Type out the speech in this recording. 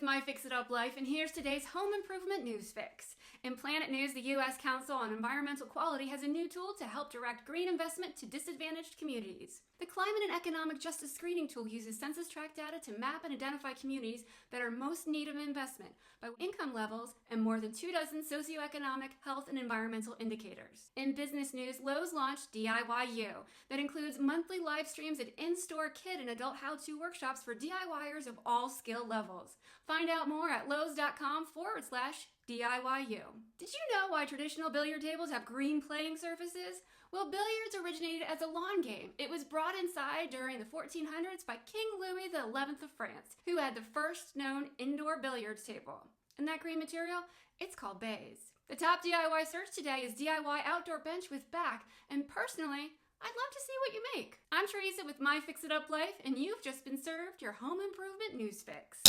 My Fix-It-Up Life, and here's today's home improvement news fix. In Planet News, the U.S. Council on Environmental Quality has a new tool to help direct green investment to disadvantaged communities. The Climate and Economic Justice Screening Tool uses census tract data to map and identify communities that are most in need of investment by income levels and more than 24 socioeconomic, health, and environmental indicators. In business news, Lowe's launched DIYU that includes monthly live streams and in-store kid and adult how-to workshops for DIYers of all skill levels. Find out more at lowes.com/DIYU. Did you know why traditional billiard tables have green playing surfaces? Well, billiards originated as a lawn game. It was brought inside during the 1400s by King Louis XI of France, who had the first known indoor billiards table. And that green material? It's called baize. The top DIY search today is DIY outdoor bench with back, and personally, I'd love to see what you make. I'm Theresa with My Fix-It-Up Life, and you've just been served your home improvement news fix.